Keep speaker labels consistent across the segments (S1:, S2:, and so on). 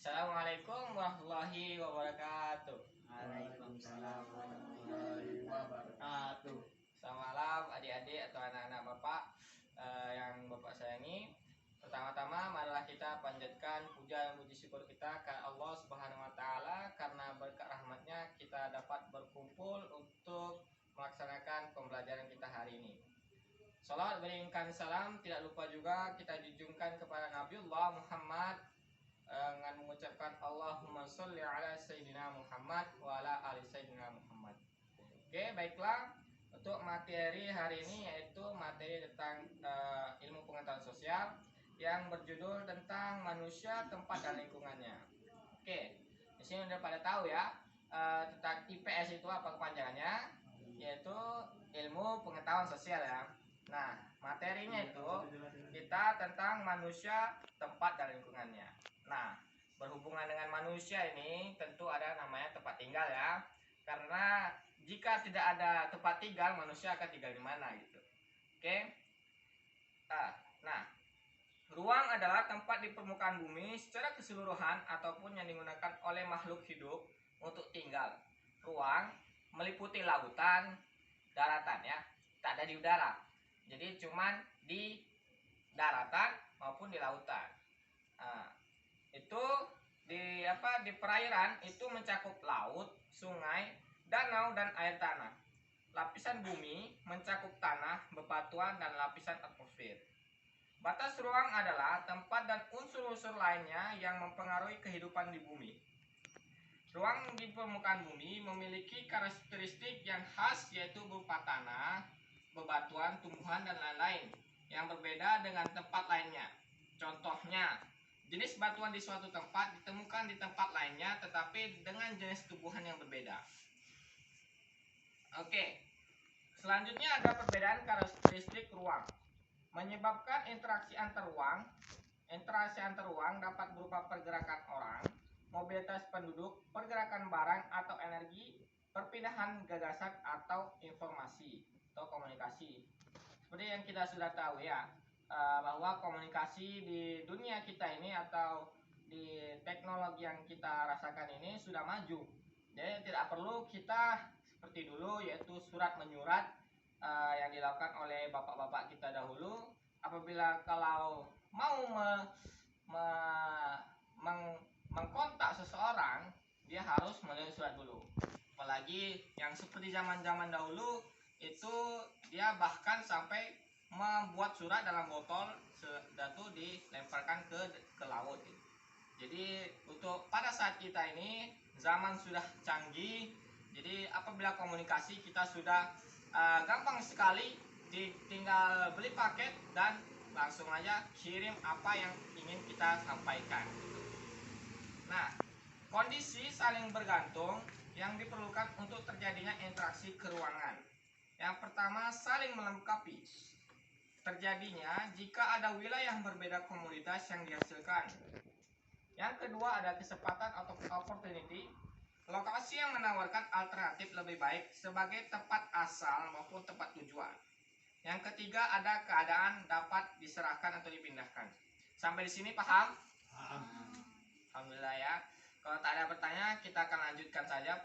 S1: Assalamualaikum warahmatullahi wabarakatuh.
S2: Waalaikumsalam warahmatullahi wabarakatuh.
S1: Selamat malam adik-adik atau anak-anak bapak yang bapak sayangi. Pertama-tama marilah kita panjatkan puja dan puji syukur kita ke Allah Subhanahu wa taala karena berkat rahmatnya kita dapat berkumpul untuk melaksanakan pembelajaran kita hari ini. Salawat beriringkan salam tidak lupa juga kita junjungkan kepada Nabiullah Muhammad dengan mengucapkan Allahumma sholli ala Sayyidina Muhammad wa ala ali Sayyidina Muhammad. Oke, baiklah. Untuk materi hari ini yaitu materi tentang ilmu pengetahuan sosial yang berjudul tentang manusia, tempat dan lingkungannya. Oke, di sini udah pada tahu ya tentang IPS itu apa kepanjangannya, yaitu ilmu pengetahuan sosial ya. Nah, materinya itu kita tentang manusia, tempat dan lingkungannya. Nah, berhubungan dengan manusia ini tentu ada namanya tempat tinggal ya. Karena jika tidak ada tempat tinggal, manusia akan tinggal di mana gitu. Oke. Nah, ruang adalah tempat di permukaan bumi secara keseluruhan ataupun yang digunakan oleh makhluk hidup untuk tinggal. Ruang meliputi lautan, daratan ya. Tak ada di udara. Jadi cuman di daratan maupun di lautan. Itu di perairan itu mencakup laut, sungai, danau dan air tanah. Lapisan bumi mencakup tanah, bebatuan dan lapisan atmosfer. Batas ruang adalah tempat dan unsur-unsur lainnya yang mempengaruhi kehidupan di bumi. Ruang di permukaan bumi memiliki karakteristik yang khas yaitu berupa tanah, bebatuan, tumbuhan dan lain-lain yang berbeda dengan tempat lainnya. Contohnya, jenis batuan di suatu tempat ditemukan di tempat lainnya tetapi dengan jenis tumbuhan yang berbeda. Oke. Selanjutnya ada perbedaan karakteristik ruang. Menyebabkan interaksi antar ruang. Interaksi antar ruang dapat berupa pergerakan orang, mobilitas penduduk, pergerakan barang atau energi, perpindahan gagasan atau informasi atau komunikasi. Seperti yang kita sudah tahu ya, bahwa komunikasi di dunia kita ini atau di teknologi yang kita rasakan ini sudah maju. Jadi tidak perlu kita seperti dulu yaitu surat menyurat yang dilakukan oleh bapak-bapak kita dahulu. Apabila kalau mau mengkontak seseorang, dia harus melalui surat dulu. Apalagi yang seperti zaman-zaman dahulu itu dia bahkan sampai membuat surat dalam botol dan itu dilemparkan ke laut gitu. Jadi untuk pada saat kita ini zaman sudah canggih, jadi apabila komunikasi kita sudah gampang sekali, tinggal beli paket dan langsung aja kirim apa yang ingin kita sampaikan gitu. Nah, kondisi saling bergantung yang diperlukan untuk terjadinya interaksi keruangan. Yang pertama, saling melengkapi. Terjadinya jika ada wilayah yang berbeda komoditas yang dihasilkan. Yang kedua ada kesempatan atau opportunity, lokasi yang menawarkan alternatif lebih baik sebagai tempat asal maupun tempat tujuan. Yang ketiga ada keadaan dapat diserahkan atau dipindahkan. Sampai di sini paham? Paham. Alhamdulillah ya. Kalau tak ada pertanyaan kita akan lanjutkan saja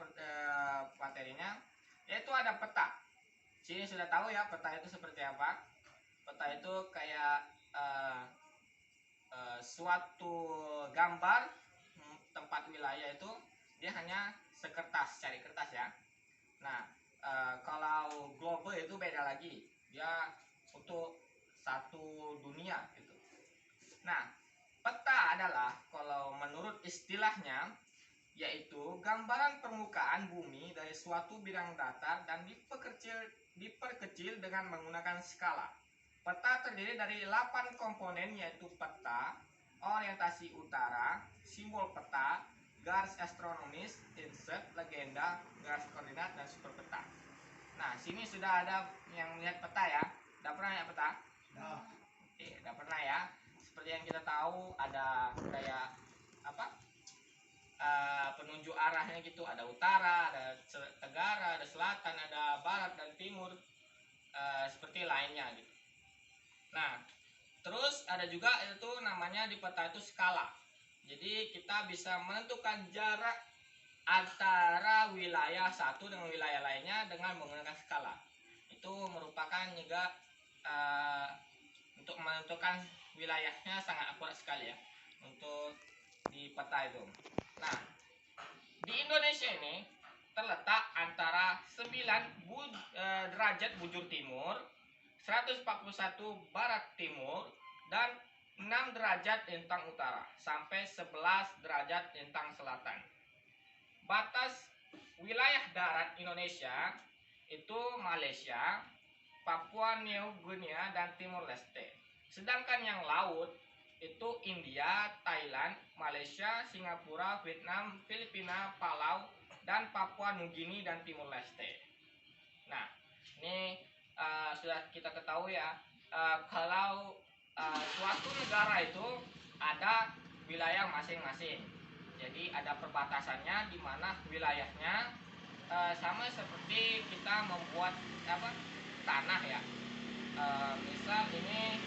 S1: materinya. Yaitu ada peta. Sini sudah tahu ya peta itu seperti apa. Peta itu kayak suatu gambar tempat wilayah itu dia hanya sekertas, cari kertas ya. Nah, kalau globe itu beda lagi, dia untuk satu dunia gitu. Nah, peta adalah kalau menurut istilahnya yaitu gambaran permukaan bumi dari suatu bidang datar dan diperkecil dengan menggunakan skala. Peta terdiri dari 8 komponen yaitu peta, orientasi utara, simbol peta, garis astronomis, insert, legenda, garis koordinat, dan super peta. Nah, sini sudah ada yang melihat peta ya. Udah pernah ya peta? Oke, udah pernah ya. Seperti yang kita tahu ada kayak apa? Penunjuk arahnya gitu, ada utara, ada tenggara, ada selatan, ada barat dan timur, seperti lainnya gitu. Nah, terus ada juga itu namanya di peta itu skala. Jadi kita bisa menentukan jarak antara wilayah satu dengan wilayah lainnya dengan menggunakan skala. Itu merupakan juga untuk menentukan wilayahnya sangat akurat sekali ya untuk di peta itu. Nah, di Indonesia ini terletak antara 9 derajat bujur timur, 141 barat timur, dan 6 derajat lintang utara sampai 11 derajat lintang selatan. Batas wilayah darat Indonesia itu Malaysia, Papua New Guinea, dan Timor Leste. Sedangkan yang laut itu India, Thailand, Malaysia, Singapura, Vietnam, Filipina, Palau, dan Papua New Guinea dan Timor Leste. Nah, ini sudah kita ketahui ya, kalau suatu negara itu ada wilayah masing-masing. Jadi ada perbatasannya di mana wilayahnya sama seperti kita membuat tanah ya. Misal ini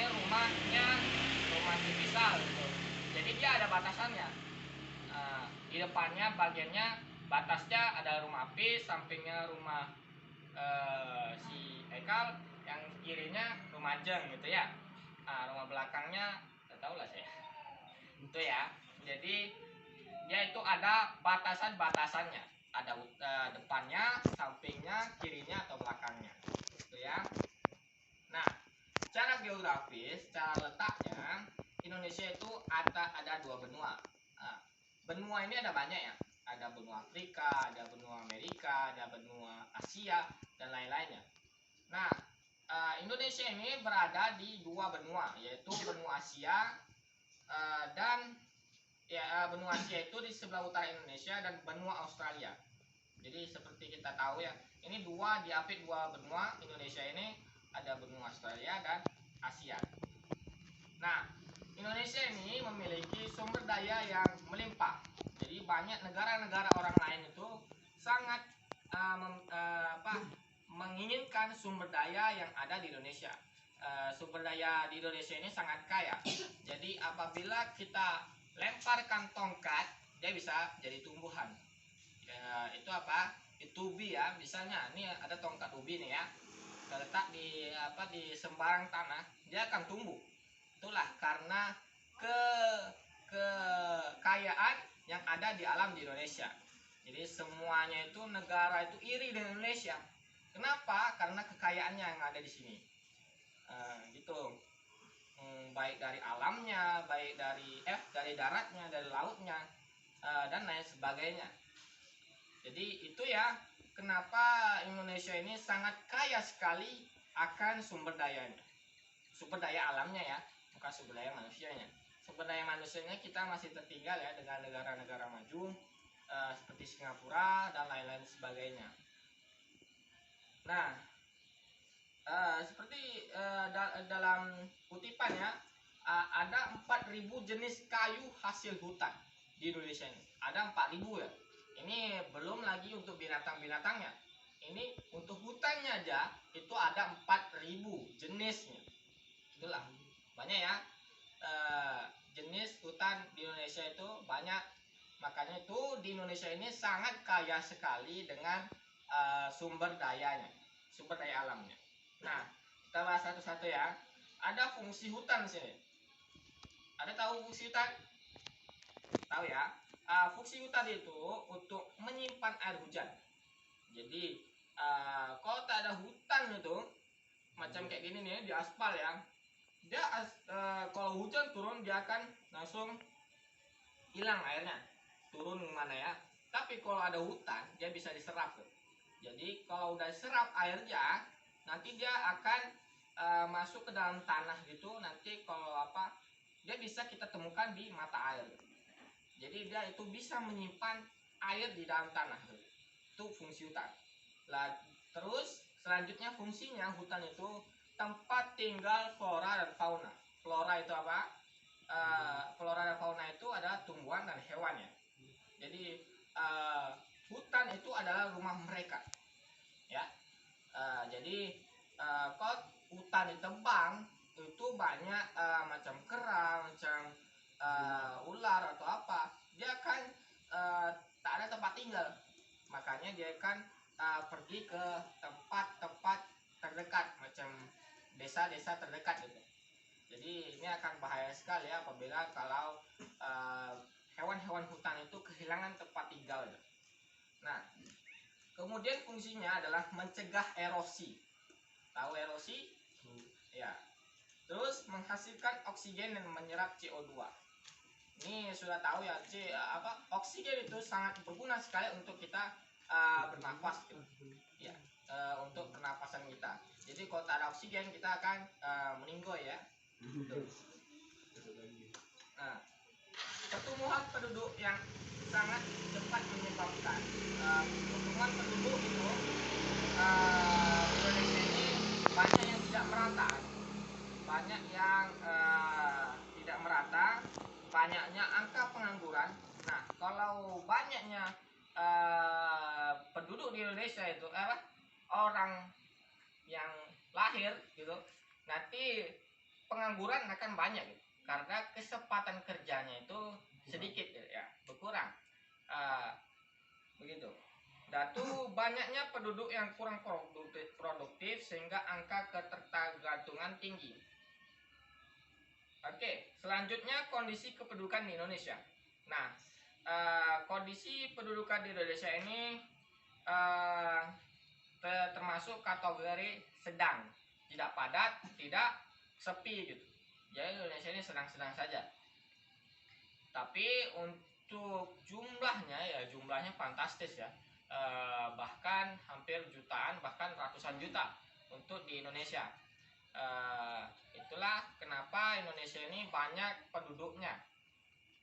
S1: rumahnya rumah tipisal gitu. Jadi dia ada batasannya. Di depannya bagiannya batasnya ada rumah Apis, sampingnya rumah si Ekal, yang kirinya rumah Jeng gitu ya. Rumah belakangnya tidak tahu lah saya. Itu ya. Jadi dia itu ada batasan-batasannya. Ada depannya, sampingnya, kirinya atau belakangnya. Gitu ya. Nah, secara geografis, secara letaknya Indonesia itu ada 2 benua. Benua ini ada banyak ya. Ada benua Afrika, ada benua Amerika, ada benua Asia, dan lain-lainnya. Nah, Indonesia ini berada di 2 benua, yaitu benua Asia dan benua Asia itu di sebelah utara Indonesia, dan benua Australia. Jadi seperti kita tahu ya, ini diapit 2 benua Indonesia ini, ada benua Australia dan Asia. Nah, Indonesia ini memiliki sumber daya yang melimpah. Jadi banyak negara-negara orang lain itu sangat menginginkan sumber daya yang ada di Indonesia. Sumber daya di Indonesia ini sangat kaya. Jadi apabila kita lemparkan tongkat, dia bisa jadi tumbuhan. Itu itu ubi ya. Misalnya ini ada tongkat ubi nih ya. Letak di sembarang tanah, dia akan tumbuh. Itulah karena kekayaan yang ada di alam di Indonesia. Jadi semuanya itu negara itu iri dengan Indonesia. Kenapa? Karena kekayaannya yang ada di sini. Gitu. Baik dari alamnya, baik dari daratnya, dari lautnya, dan lain sebagainya. Jadi itu ya, kenapa Indonesia ini sangat kaya sekali akan sumber dayanya. Sumber daya alamnya ya, bukan sumber daya manusianya. Sumber daya manusianya kita masih tertinggal ya dengan negara-negara maju seperti Singapura dan lain-lain sebagainya. Nah, seperti dalam kutipan ya, ada 4.000 jenis kayu hasil hutan di Indonesia ini. Ada 4.000 ya. Ini belum lagi untuk binatang-binatangnya. Ini untuk hutannya aja itu ada 4.000 jenisnya. Itulah banyak ya, jenis hutan di Indonesia itu banyak. Makanya itu di Indonesia ini sangat kaya sekali dengan sumber dayanya, sumber daya alamnya. Nah, kita bahas satu-satu ya. Ada fungsi hutan di sini. Ada tahu fungsi hutan? Tahu ya? Fungsi hutan itu untuk menyimpan air hujan. Jadi kalau tak ada hutan itu macam kayak gini nih di aspal ya, dia kalau hujan turun dia akan langsung hilang airnya, turun mana ya. Tapi kalau ada hutan dia bisa diserap tuh. Jadi kalau udah diserap airnya, nanti dia akan masuk ke dalam tanah gitu. Nanti kalau dia bisa kita temukan di mata air. Jadi dia itu bisa menyimpan air di dalam tanah tuh. Itu fungsi hutan. Terus selanjutnya fungsinya hutan itu tempat tinggal flora dan fauna. Flora itu apa? Flora dan fauna itu adalah tumbuhan dan hewan ya. Jadi hutan itu adalah rumah mereka. Ya. Jadi kalau hutan ditebang itu banyak macam kerang, macam tinggal. Makanya dia kan pergi ke tempat-tempat terdekat, macam desa-desa terdekat gitu. Jadi ini akan bahaya sekali ya apabila kalau hewan-hewan hutan itu kehilangan tempat tinggal. Nah, kemudian fungsinya adalah mencegah erosi. Tahu erosi? Ya. Terus menghasilkan oksigen dan menyerap CO2. Ini sudah tahu ya, oksigen itu sangat berguna sekali untuk kita bernafas gitu. Ya, untuk pernapasan kita. Jadi kalau tak ada oksigen kita akan meninggoy ya. Nah, pertumbuhan penduduk yang sangat cepat menyebabkan pertumbuhan penduduk itu Indonesia ini banyak yang tidak merata, banyaknya angka pengangguran. Nah, kalau banyaknya penduduk di Indonesia itu orang yang lahir gitu, nanti pengangguran akan banyak gitu. Karena kesempatan kerjanya itu sedikit ya, berkurang. Begitu. Datu banyaknya penduduk yang kurang produktif sehingga angka ketergantungan tinggi. Oke, selanjutnya kondisi kependudukan di Indonesia. Nah, kondisi pendudukan di Indonesia ini termasuk kategori sedang, tidak padat, tidak sepi gitu. Jadi Indonesia ini sedang-sedang saja. Tapi untuk jumlahnya fantastis ya. Bahkan hampir jutaan, bahkan ratusan juta untuk di Indonesia. Itulah kenapa Indonesia ini banyak penduduknya,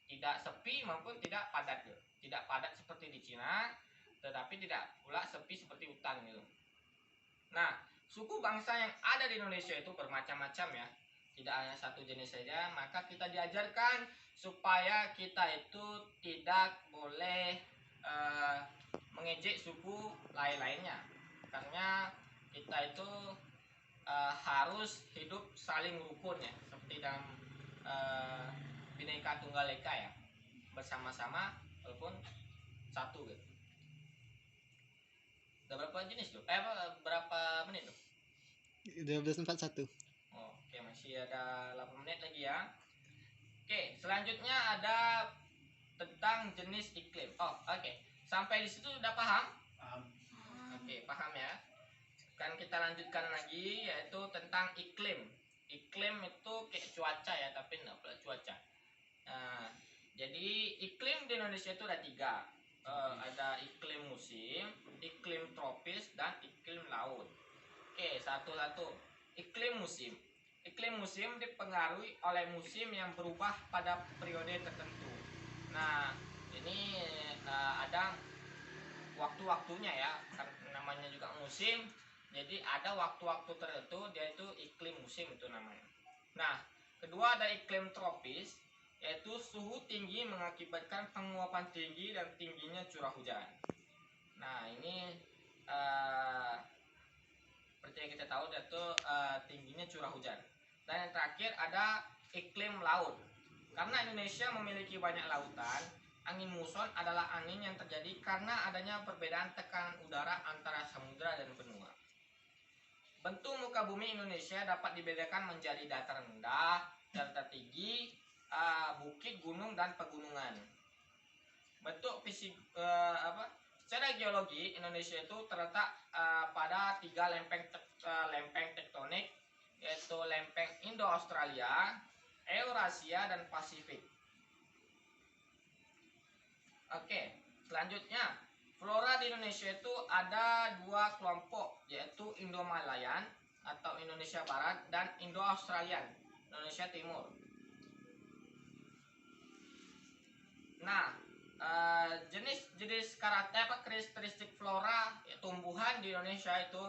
S1: tidak sepi maupun tidak padat gitu. Tidak padat seperti di Cina, tetapi tidak pula sepi seperti hutan gitu. Nah, suku bangsa yang ada di Indonesia itu bermacam-macam ya, tidak hanya satu jenis saja. Maka kita diajarkan supaya kita itu tidak boleh mengejek suku lain-lainnya, karena kita itu harus hidup saling rukun ya, seperti dalam Bhinneka Tunggal Ika ya, bersama-sama walaupun satu gitu. Udah berapa jenis tuh? Berapa menit tuh?
S2: 12:41.
S1: Oke, masih ada 8 menit lagi ya. Oke, selanjutnya ada tentang jenis iklim. Oke. Sampai di situ udah paham?
S2: Paham.
S1: Oke, paham ya. Kan kita lanjutkan lagi, yaitu tentang iklim. Iklim itu kayak cuaca ya, tapi enggak pula cuaca. Nah, jadi iklim di Indonesia itu ada 3. Ada iklim musim, iklim tropis, dan iklim laut. Oke, satu-satu. Iklim musim. Iklim musim dipengaruhi oleh musim yang berubah pada periode tertentu. Nah, ini ada waktu-waktunya ya, kan namanya juga musim. Jadi ada waktu-waktu tertentu dia itu iklim musim itu namanya. Nah, kedua ada iklim tropis, yaitu suhu tinggi mengakibatkan penguapan tinggi dan tingginya curah hujan. Nah, ini seperti yang kita tahu yaitu tingginya curah hujan. Dan yang terakhir ada iklim laut. Karena Indonesia memiliki banyak lautan, angin muson adalah angin yang terjadi karena adanya perbedaan tekanan udara antara samudra dan benua. Bentuk muka bumi Indonesia dapat dibedakan menjadi datar rendah, datar tinggi, bukit, gunung, dan pegunungan. Bentuk fisik secara geologi Indonesia itu terletak pada 3 lempeng tektonik, yaitu lempeng Indo-Australia, Eurasia, dan Pasifik. Oke, selanjutnya flora di Indonesia itu ada 2 kelompok, yaitu Indo-Malayan atau Indonesia Barat dan Indo-Australian, Indonesia Timur. Nah, jenis karakteristik flora tumbuhan di Indonesia itu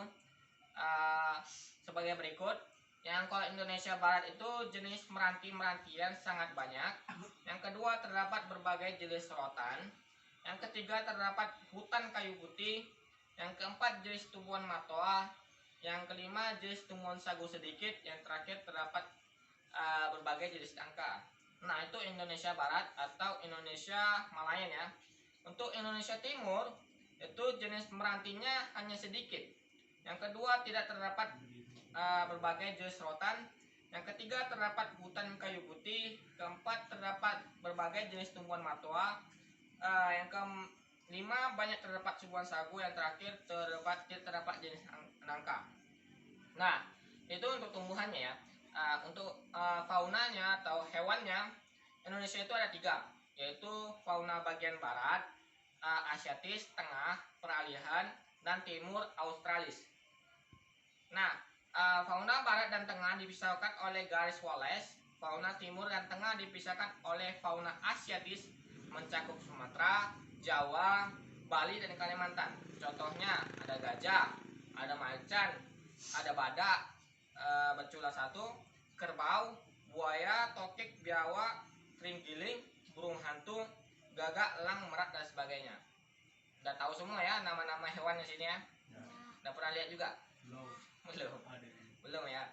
S1: sebagai berikut. Yang kalau Indonesia Barat itu jenis meranti-merantian sangat banyak. Yang kedua terdapat berbagai jenis serotan. Yang ketiga terdapat hutan kayu putih. Yang keempat jenis tumbuhan matoa. Yang kelima jenis tumbuhan sagu sedikit. Yang terakhir terdapat berbagai jenis angka. Nah, itu Indonesia Barat atau Indonesia Malayan ya. Untuk Indonesia Timur itu jenis merantinya hanya sedikit. Yang kedua, tidak terdapat berbagai jenis rotan. Yang ketiga, terdapat hutan kayu putih. Keempat, terdapat berbagai jenis tumbuhan matwa. Yang kelima, banyak terdapat tumbuhan sagu. Yang terakhir, terdapat jenis nangka. Nah, itu untuk tumbuhannya ya. Untuk faunanya atau hewannya, Indonesia itu ada 3, yaitu fauna bagian barat, Asiatis, tengah, peralihan, dan timur Australis. Nah, fauna barat dan tengah dipisahkan oleh garis Wallace. Fauna timur dan tengah dipisahkan oleh fauna Asiatis, mencakup Sumatera, Jawa, Bali, dan Kalimantan. Contohnya ada gajah, ada macan, ada badak, bercula 1, kerbau, buaya, tokek, biawak, terenggiling, burung hantu, gagak, elang, merak, dan sebagainya. Udah tahu semua ya nama-nama hewan di sini ya? Udah pernah lihat juga? Belum ya.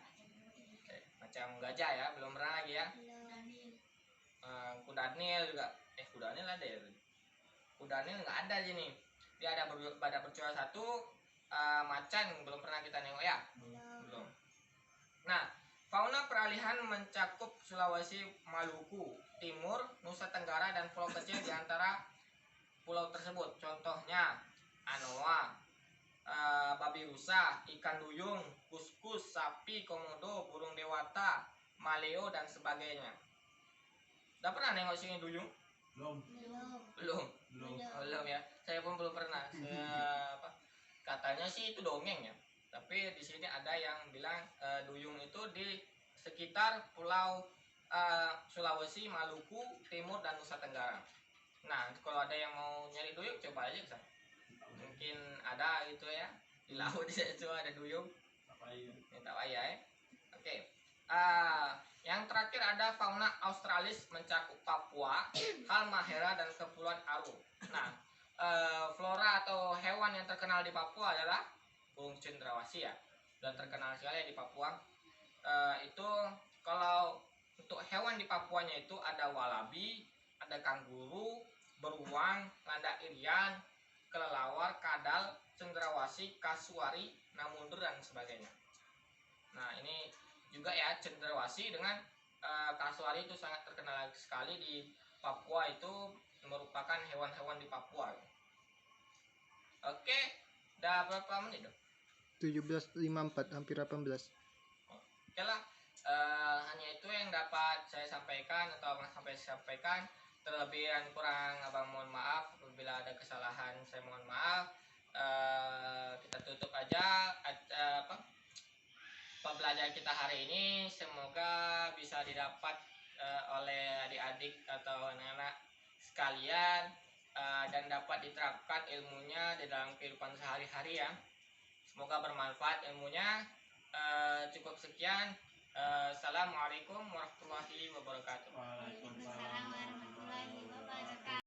S1: Macam gajah ya, belum pernah lagi ya. Kuda Nil juga. Kuda Nil ada ya? Kuda Nil nggak ada di sini. Dia ada badak bercula 1, macan belum pernah kita nengok ya. Belum. Nah, fauna peralihan mencakup Sulawesi, Maluku, Timur, Nusa Tenggara, dan pulau kecil di antara pulau tersebut. Contohnya anoa, babi rusa, ikan duyung, kuskus, sapi, komodo, burung dewata, maleo, dan sebagainya. Udah pernah nengok sini duyung? Belum ya. Saya pun belum pernah. Katanya sih itu dongeng ya. Tapi di sini ada yang bilang duyung itu di sekitar pulau Sulawesi, Maluku, Timur, dan Nusa Tenggara. Nah, kalau ada yang mau nyari duyung, coba aja kesana. Mungkin ada itu ya, di laut itu ada duyung. Minta waya ya. Oke. Yang terakhir ada fauna Australis, mencakup Papua, Halmahera, dan Kepulauan Aru. Nah, flora atau hewan yang terkenal di Papua adalah burung cendrawasih ya, dan terkenal sekali di Papua. Itu kalau untuk hewan di Papuanya itu ada walabi, ada kanguru, beruang, landak irian, kelelawar, kadal, cendrawasih, kasuari, namundur, dan sebagainya. Nah, ini juga ya, cendrawasih dengan kasuari itu sangat terkenal sekali di Papua, itu merupakan hewan-hewan di Papua. Oke, udah berapa menit dong?
S2: 17.54, hampir 18.
S1: Oke lah, hanya itu yang dapat saya sampaikan atau abang sampaikan. Terlebih dan kurang abang mohon maaf. Apabila ada kesalahan saya mohon maaf. Kita tutup aja pembelajaran kita hari ini. Semoga bisa didapat oleh adik-adik atau anak-anak sekalian, dan dapat diterapkan ilmunya di dalam kehidupan sehari-hari ya. Semoga bermanfaat ilmunya. Cukup sekian. Assalamualaikum warahmatullahi wabarakatuh.
S3: Waalaikumsalam warahmatullahi wabarakatuh.